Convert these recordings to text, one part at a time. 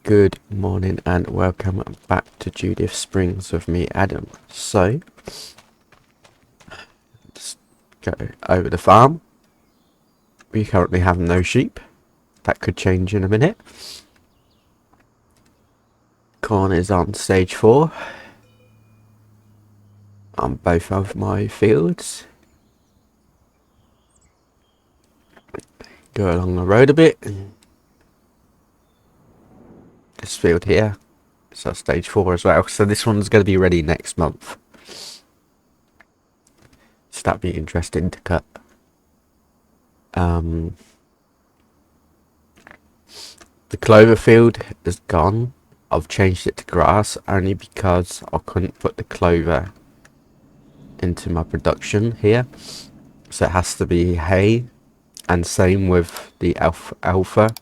Good morning and welcome back to Judith Springs with me, Adam. So, let's go over the farm. We currently have no sheep. That could change in a minute. Corn is on stage 4 on both of my fields. Go along the road a bit. This field here is on stage 4 as well. So this one's going to be ready next month. So that'd be interesting to cut. The clover field is gone. I've changed it to grass only because I couldn't put the clover into my production here. So it has to be hay, and same with the alpha.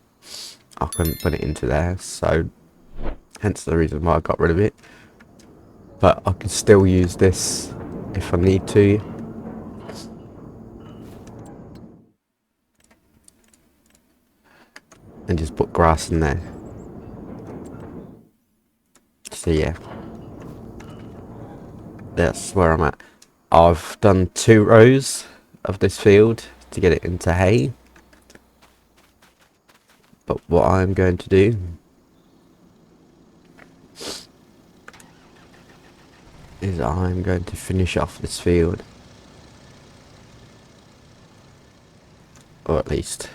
I couldn't put it into there, so hence the reason why I got rid of it. But I can still use this if I need to. And just put grass in there. So yeah, that's where I'm at. I've done 2 rows of this field to get it into hay. But what I'm going to do is I'm going to finish off this field. Or at least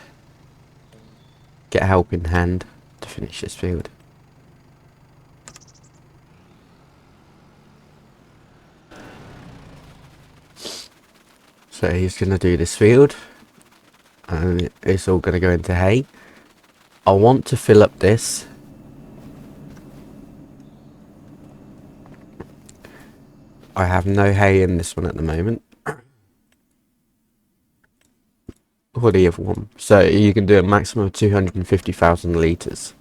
get a helping hand to finish this field. So he's going to do this field, and it's all going to go into hay. I want to fill up this. I have no hay in this one at the moment. Or the other one. So you can do a maximum of 250,000 litres.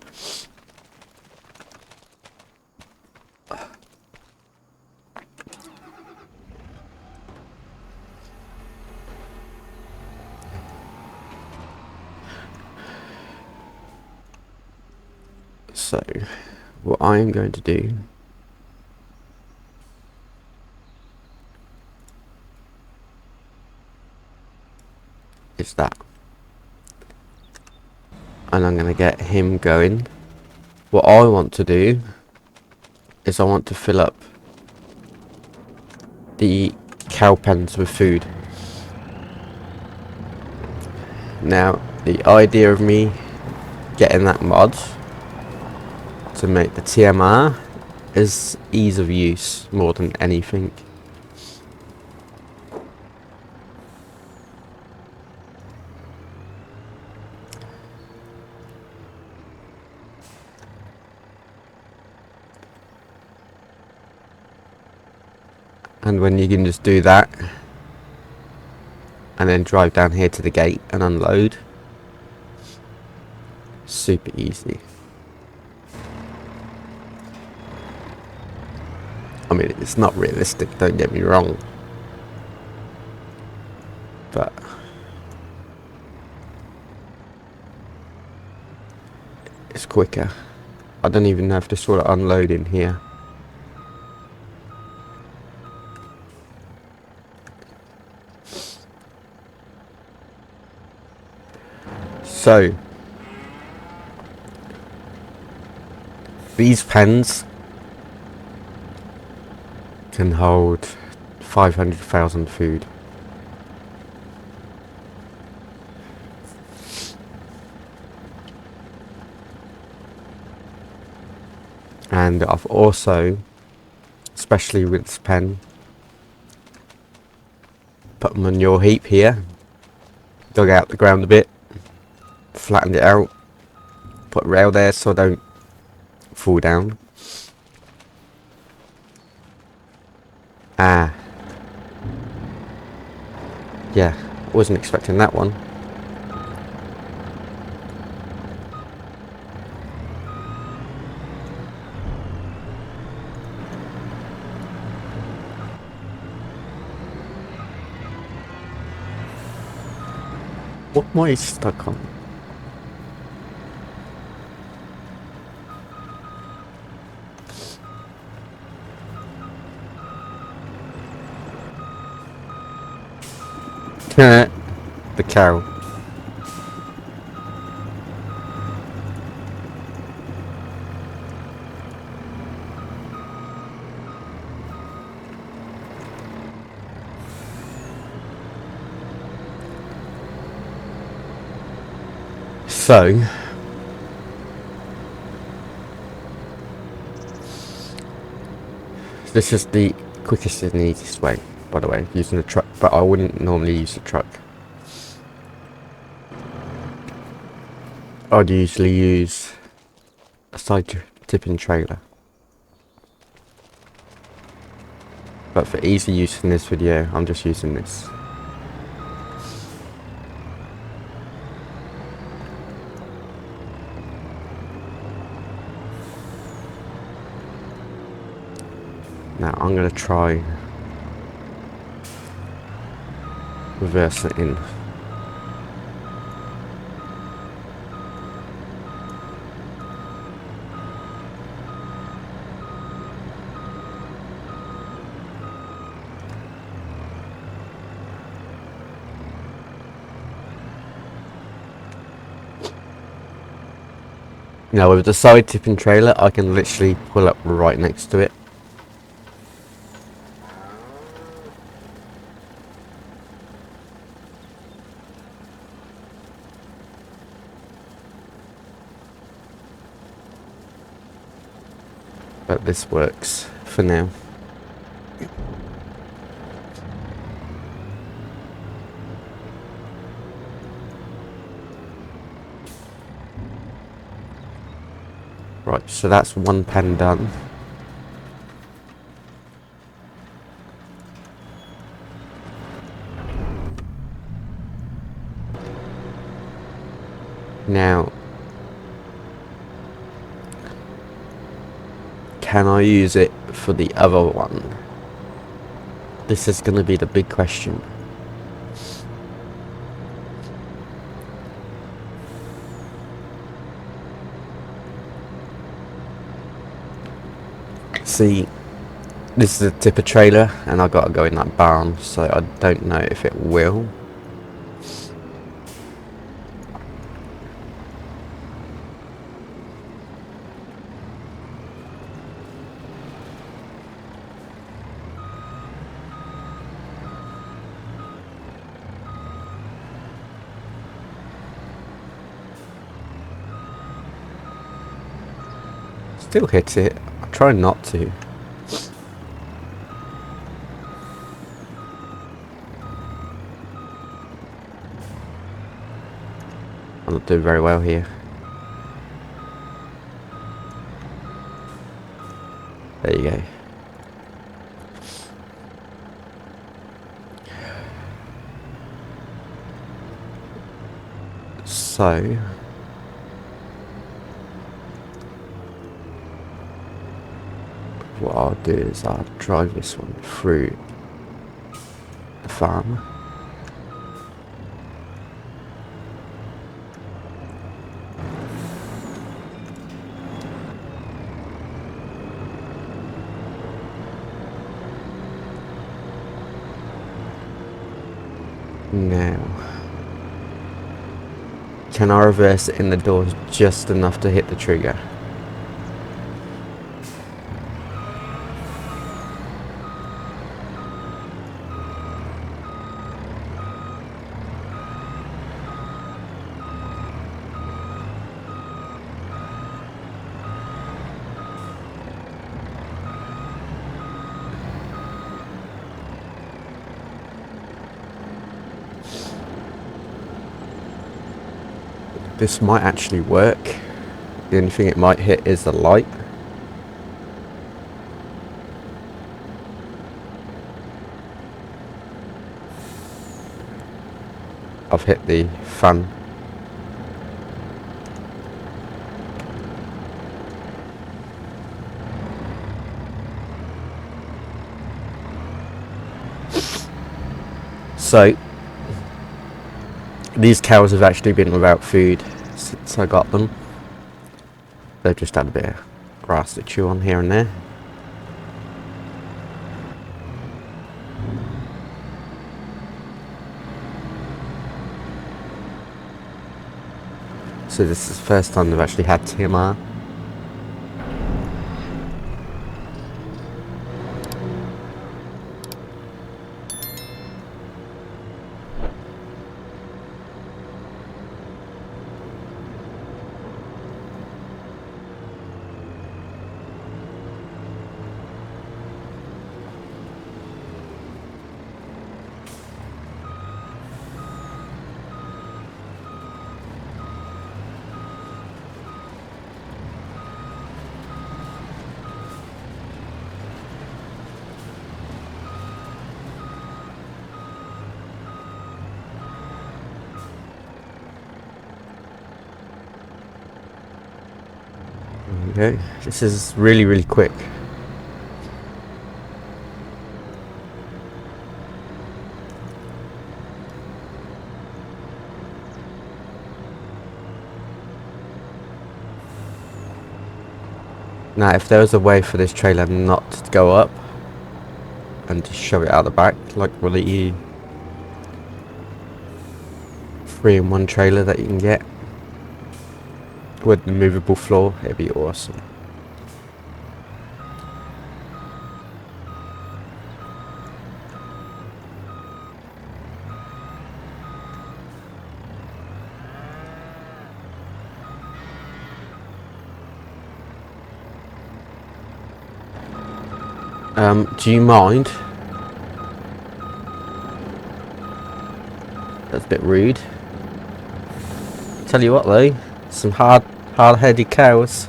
So, what I am going to do is that. And I'm going to get him going. What I want to do is I want to fill up the cow pens with food. Now, the idea of me getting that mod to make the TMR is ease of use more than anything. And when you can just do that and then drive down here to the gate and unload, super easy. I mean, it's not realistic, don't get me wrong, but it's quicker. I don't even have to sort of unload in here. So these pens can hold 500,000 food. And I've also, especially with this pen, put a manure heap here, dug out the ground a bit, flattened it out, put a rail there so I don't fall down. Yeah, wasn't expecting that one. What am I stuck on? The cow. So this is the quickest and easiest way, by the way, using the truck, but I wouldn't normally use the truck. I'd usually use a side tipping trailer. But for easy use in this video, I'm just using this. Now I'm going to try reverse it in. Now with the side tipping trailer, I can literally pull up right next to it. But this works for now. Right, so that's one pen done. Now, can I use it for the other one? This is going to be the big question. See, this is a tipper trailer and I got to go in that barn, so I don't know if it will. Still hit it. I try not to. I'm not doing very well here. There you go. So what I'll do is I'll drive this one through the farm. Now, can I reverse it in the doors just enough to hit the trigger? This might actually work. The only thing it might hit is the light. I've hit the fan. So these cows have actually been without food since I got them. They've just had a bit of grass to chew on here and there. So this is the first time they've actually had TMR. Okay, this is really quick. Now, if there was a way for this trailer not to go up and just shove it out the back, like one of the 3-in-1 trailer that you can get with the movable floor, it'd be awesome. Do you mind? That's a bit rude. Tell you what though, some hard-headed cows.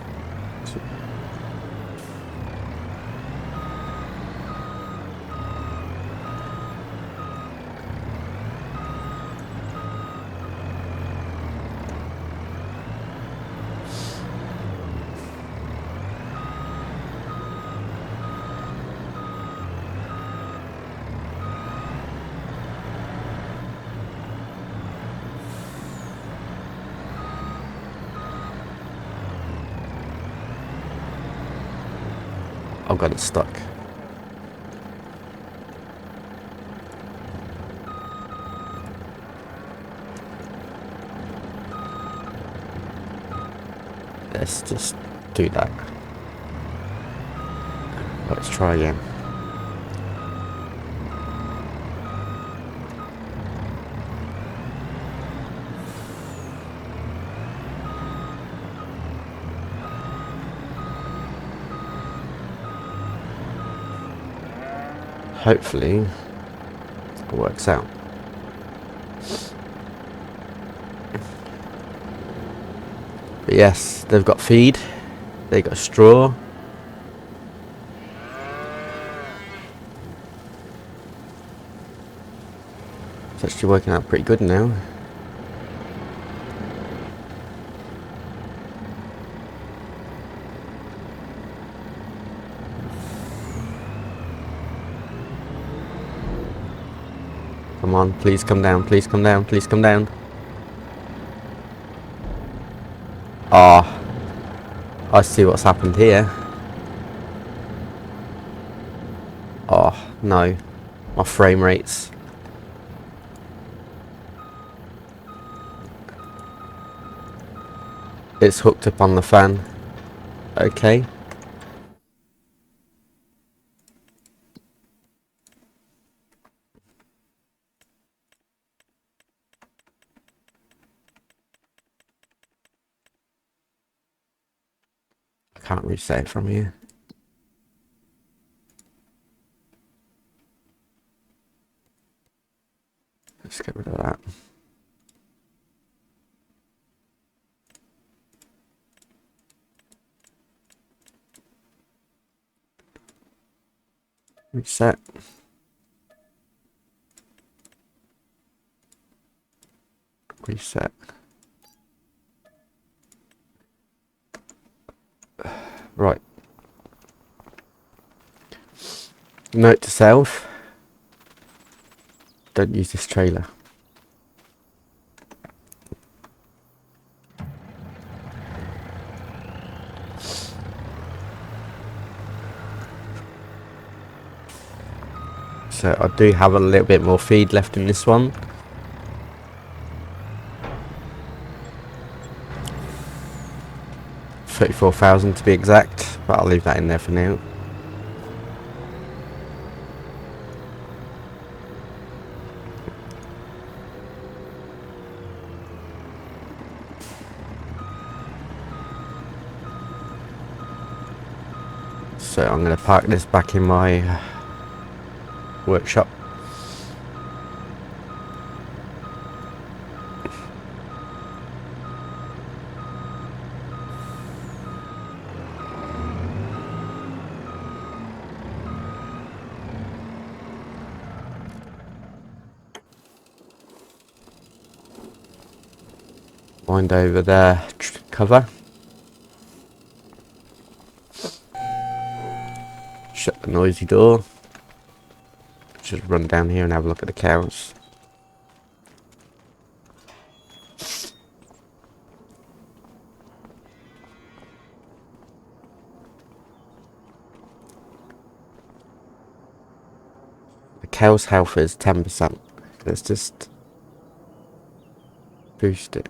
I've got it stuck. Let's just do that. Let's try again. Hopefully it works out. But yes, they've got feed, they got straw. It's actually working out pretty good now. Come on, please come down, please come down, please come down. Ah, I see what's happened here. Oh, no. My frame rates. It's hooked up on the fan. Okay. I can't reset it from here. Let's get rid of that. Reset. Reset. Right. Note to self. Don't use this trailer. So I do have a little bit more feed left in this one. 34,000 to be exact, but I'll leave that in there for now. So I'm going to park this back in my workshop. Wind over the cover. Shut the noisy door. Just run down here and have a look at the cows. The cow's health is 10%. Let's just boost it.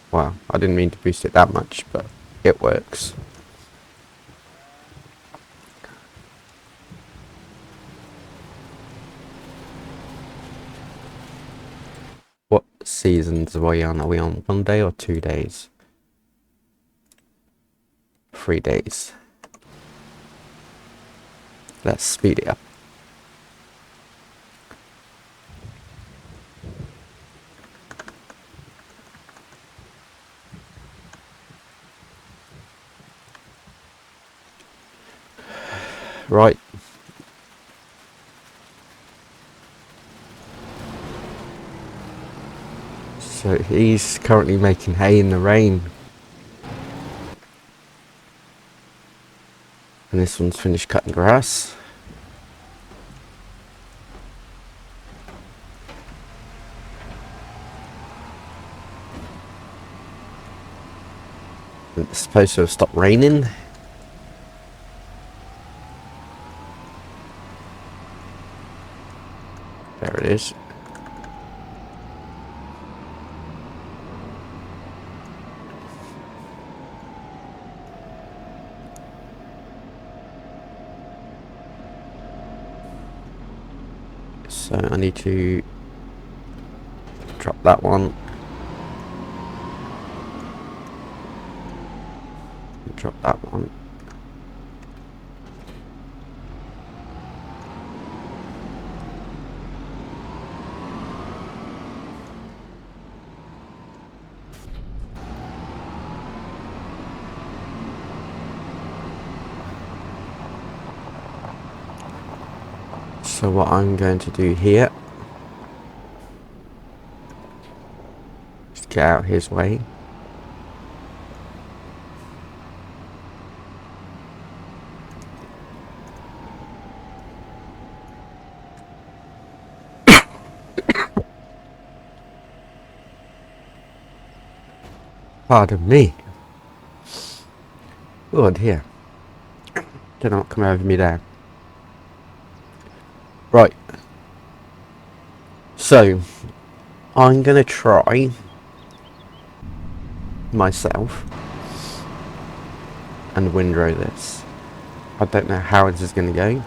Wow, I didn't mean to boost it that much, but it works. What seasons are we on? Are we on 1 day or 2 days? 3 days. Let's speed it up. Right. So he's currently making hay in the rain. And this one's finished cutting grass. It's supposed to have stopped raining. There it is. So I need to drop that one. Drop that one. So what I'm going to do here is get out his way. Pardon me. Oh dear. Don't know what come over me there. Right. So, I'm going to try myself and windrow this. I don't know how this is going to go.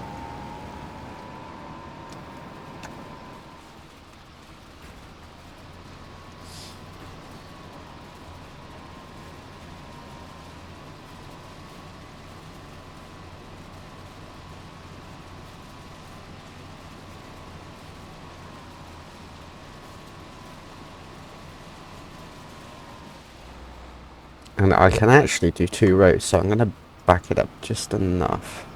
And I can actually do 2 rows, so I'm going to back it up just enough.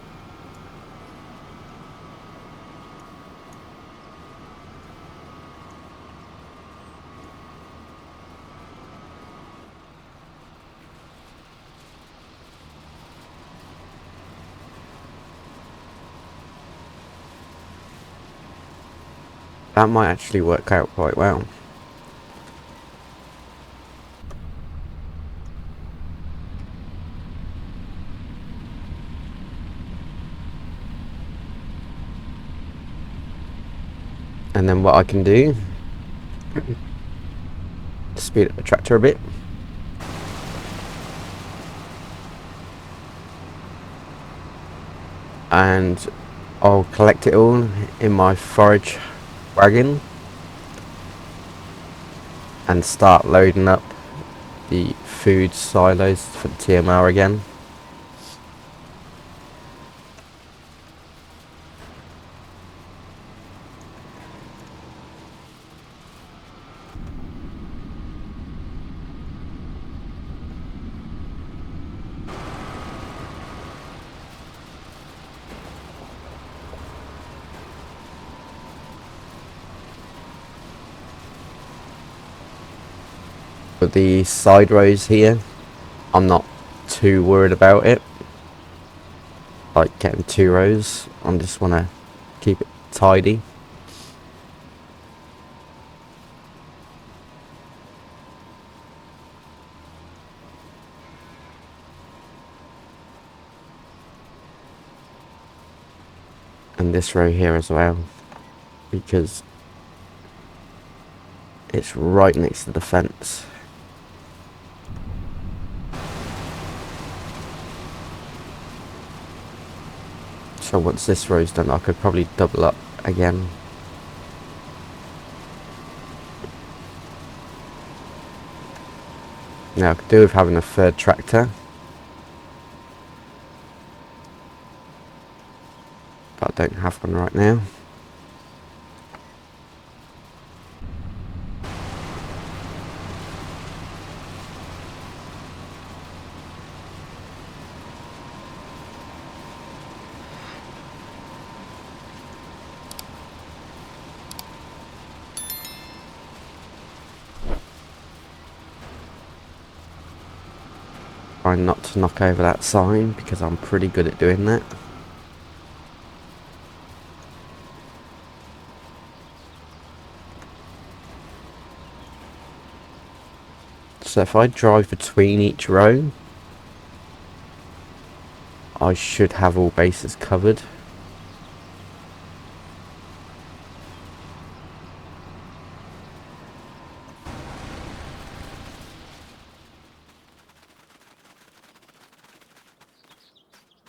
That might actually work out quite well. And then what I can do, speed up the tractor a bit. And I'll collect it all in my forage wagon and start loading up the food silos for the TMR again. But the side rows here, I'm not too worried about it, like getting 2 rows. I just want to keep it tidy. And this row here as well, because it's right next to the fence. So once this row's done, I could probably double up again. Now I could do with having a 3rd tractor, but I don't have one right now. Trying not to knock over that sign because I'm pretty good at doing that. So if I drive between each row, I should have all bases covered.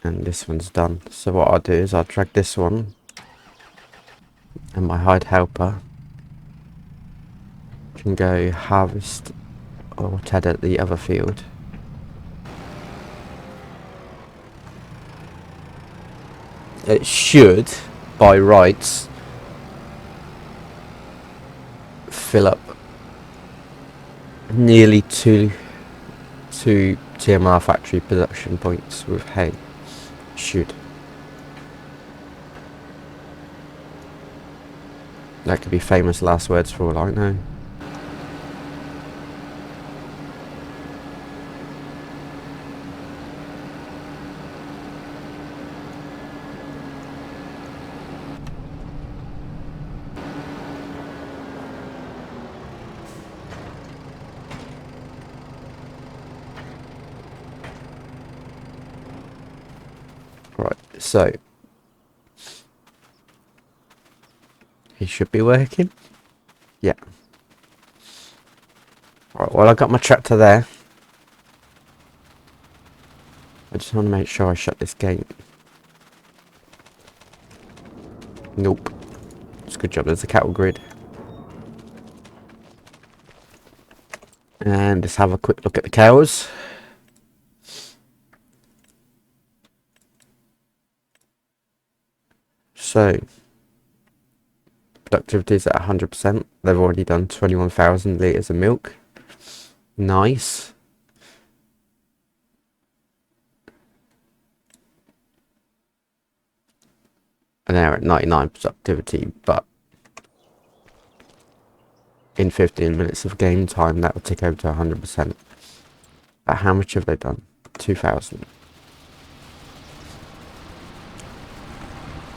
And this one's done. So what I'll do is I'll drag this one and my hide helper can go harvest or ted at the other field. It should, by rights, fill up nearly two TMR factory production points with hay. Should. That could be famous last words for all I know. Right, so he should be working. Yeah. Right, well, I got my tractor there. I just want to make sure I shut this gate. Nope. It's a good job there's a cattle grid. And let's have a quick look at the cows. So, productivity is at 100%. They've already done 21,000 litres of milk. Nice. And they're at 99 productivity, but in 15 minutes of game time, that will tick over to 100%. But how much have they done? 2,000.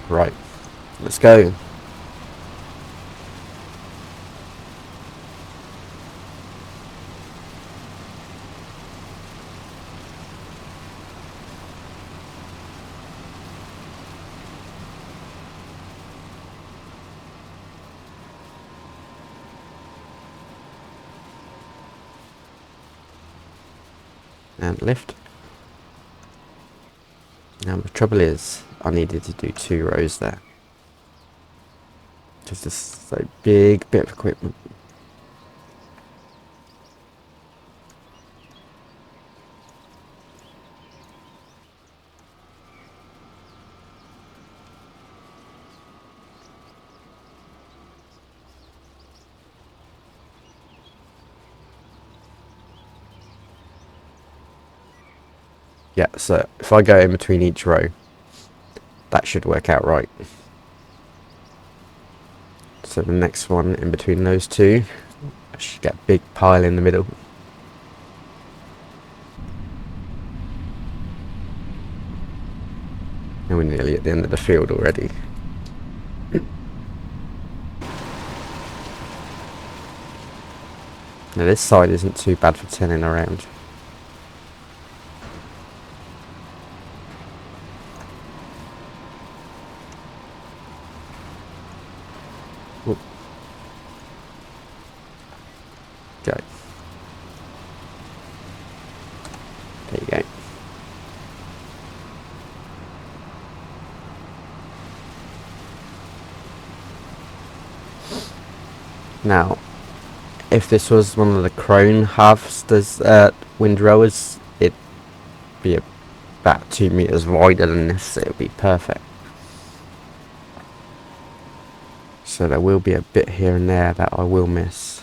Right, let's go. and lift. Now the trouble is, I needed to do 2 rows there. Just this like, big bit of equipment. Yeah, so if I go in between each row, that should work out right. So the next one in between those two, I should get a big pile in the middle. And we're nearly at the end of the field already. Now this side isn't too bad for turning around. Whoop. Go. There you go. Now, if this was one of the crone harvesters windrowers, it'd be about 2 meters wider than this, so it'd be perfect. So there will be a bit here and there that I will miss.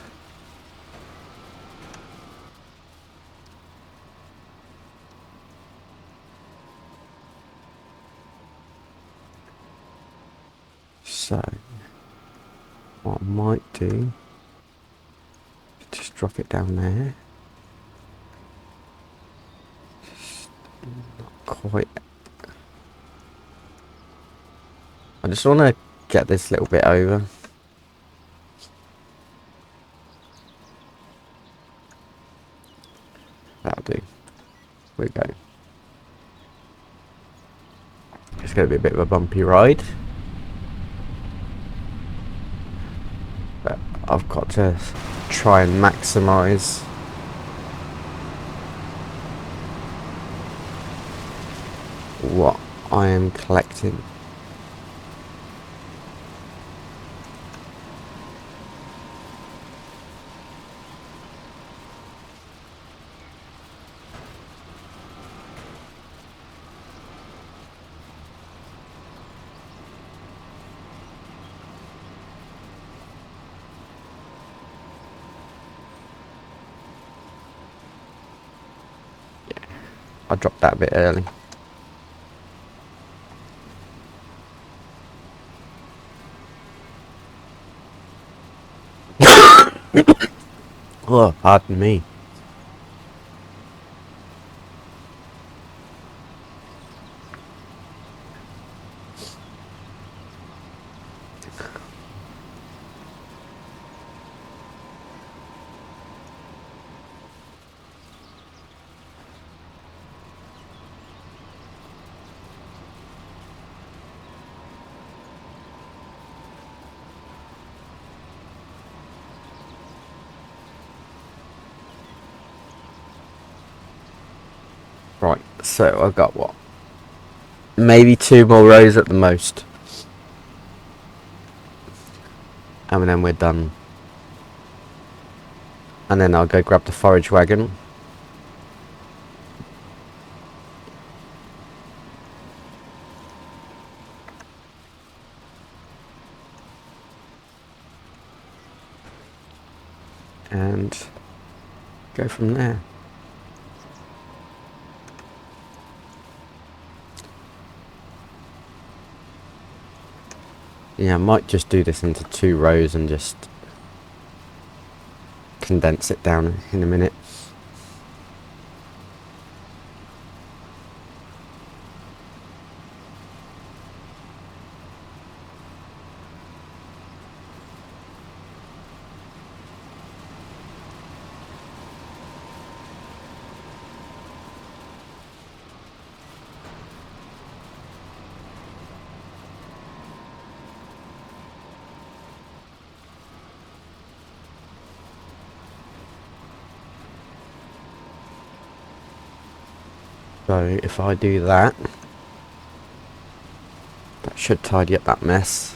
So, what I might do, just drop it down there. Just not quite. I just want to get this little bit over. That'll do. We'll go. It's going to be a bit of a bumpy ride. But I've got to try and maximise what I am collecting. I dropped that a bit early. Oh, pardon me. Right, so I've got what? Maybe 2 more rows at the most. And then we're done. And then I'll go grab the forage wagon. And go from there. Yeah, I might just do this into 2 rows and just condense it down in a minute. So if I do that, that should tidy up that mess.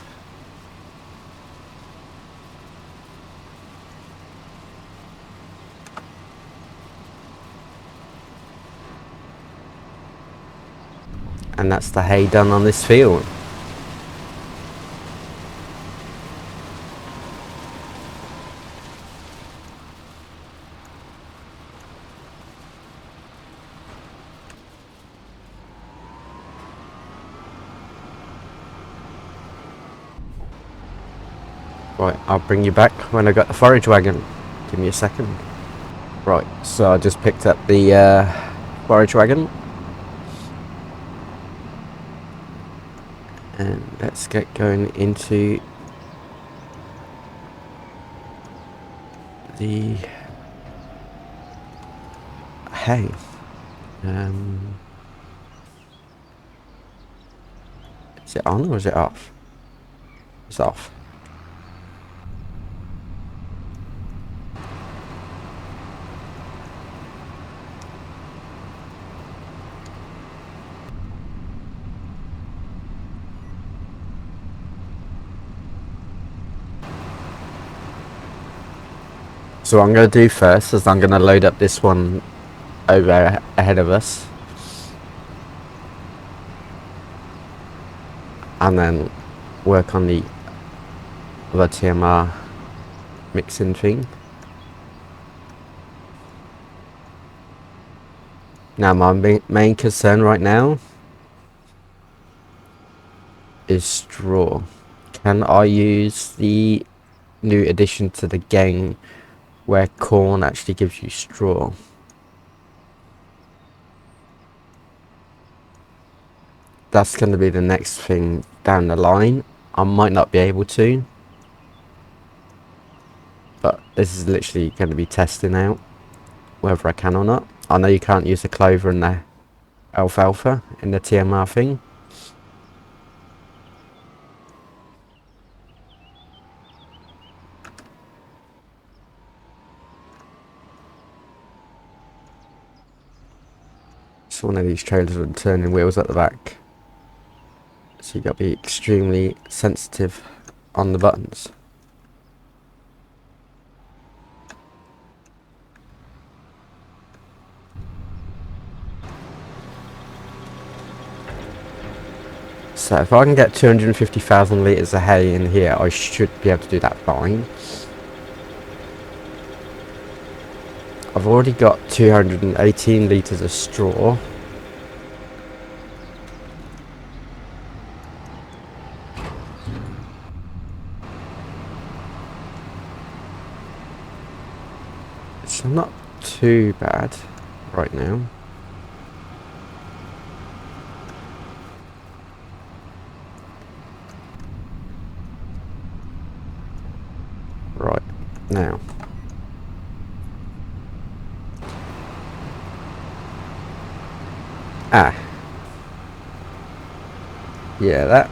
And that's the hay done on this field. Right, I'll bring you back when I got the forage wagon. Give me a second. Right, so I just picked up the forage wagon. And let's get going into the hay. Is it on or is it off? It's off. So what I'm going to do first is I'm going to load up this one over ahead of us. And then work on the other TMR mixing thing. Now my main concern right now is straw. Can I use the new addition to the game where corn actually gives you straw? That's going to be the next thing down the line. I might not be able to, but this is literally going to be testing out whether I can or not. I know you can't use the clover and the alfalfa in the TMR thing. So one of these trailers with turning wheels at the back. So you got to be extremely sensitive on the buttons. So if I can get 250,000 litres of hay in here, I should be able to do that fine. I've already got 218 litres of straw. It's not too bad right now. Right, now. Yeah,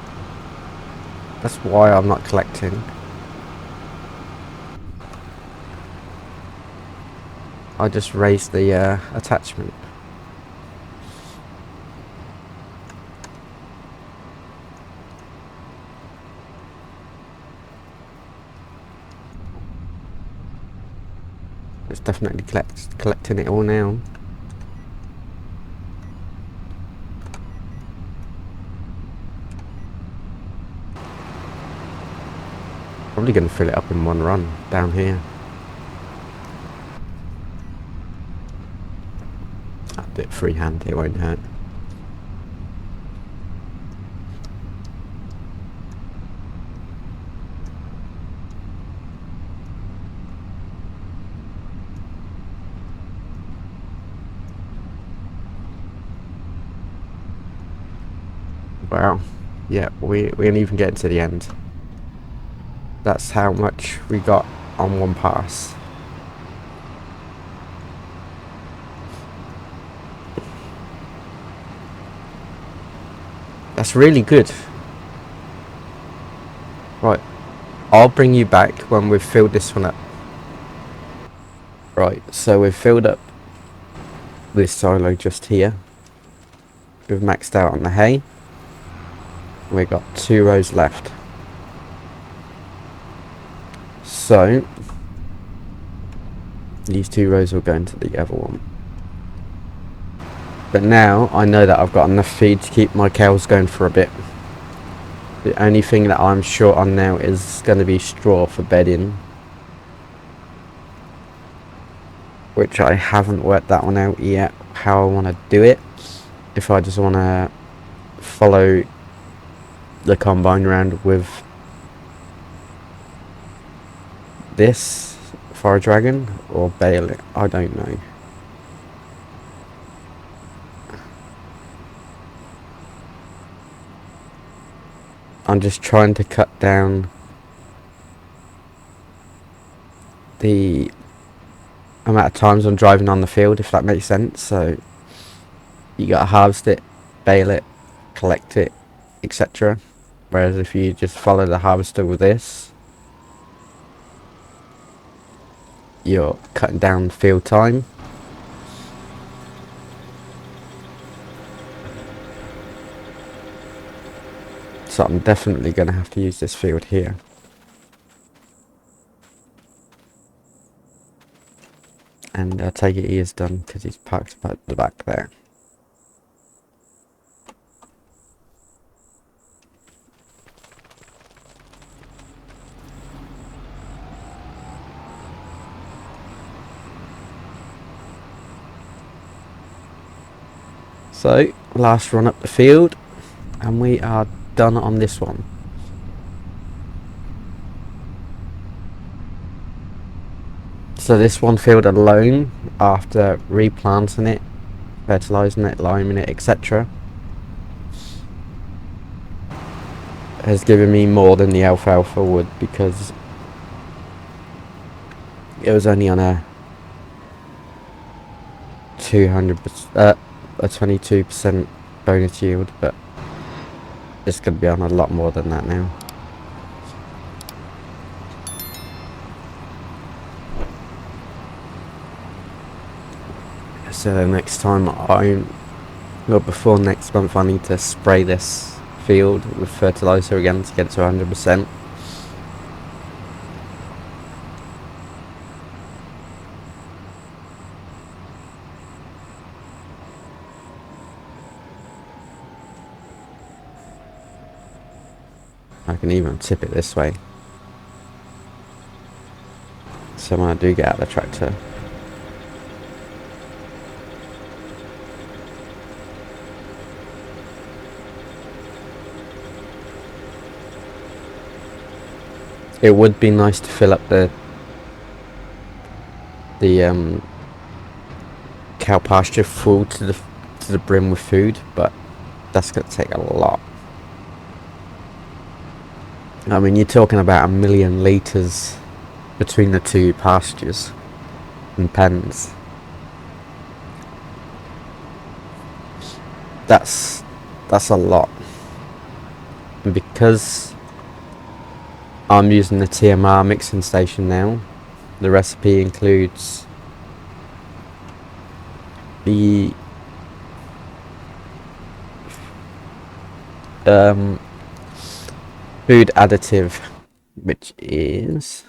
that's why I'm not collecting. I just raised the attachment. It's definitely collecting it all now. Probably going to fill it up in one run down here. I'll do it freehand, it won't hurt. Wow, yeah, we ain't even getting to the end. That's how much we got on one pass. That's really good. Right, I'll bring you back when we've filled this one up. Right, so we've filled up this silo just here. We've maxed out on the hay. We've got 2 rows left. So these 2 rows will go into the other one. But now I know that I've got enough feed to keep my cows going for a bit. The only thing that I'm short on now is going to be straw for bedding, which I haven't worked that one out yet, how I want to do it. If I just want to follow the combine around with this fire dragon or bale it, I don't know. I'm just trying to cut down the amount of times I'm driving on the field, if that makes sense. So you gotta harvest it, bale it, collect it, etc. Whereas if you just follow the harvester with this, you're cutting down field time. So I'm definitely going to have to use this field here. And I take it he is done because he's parked at the back there. So, last run up the field, and we are done on this one. So this one field alone, after replanting it, fertilising it, liming it, etc., has given me more than the alfalfa would, because it was only on a 22% bonus yield, but it's going to be on a lot more than that now. So the next time before next month, I need to spray this field with fertilizer again to get it to 100%. I can even tip it this way, so when I do get out of the tractor, it would be nice to fill up the cow pasture full to the brim with food, but that's going to take a lot. I mean, you're talking about 1 million litres between the 2 pastures and pens. That's a lot. And because I'm using the TMR mixing station now, the recipe includes the food additive, which is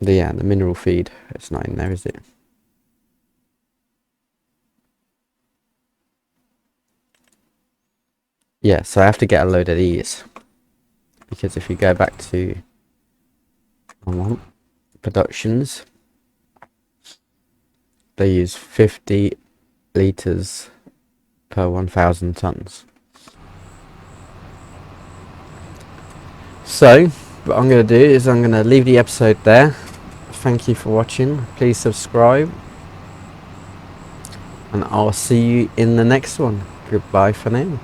the mineral feed. It's not in there, is it? Yeah, so I have to get a load of these, because if you go back to productions, they use 50 litres per 1,000 tonnes. So what I'm going to do is I'm going to leave the episode there. Thank you for watching. Please subscribe, and I'll see you in the next one. Goodbye for now.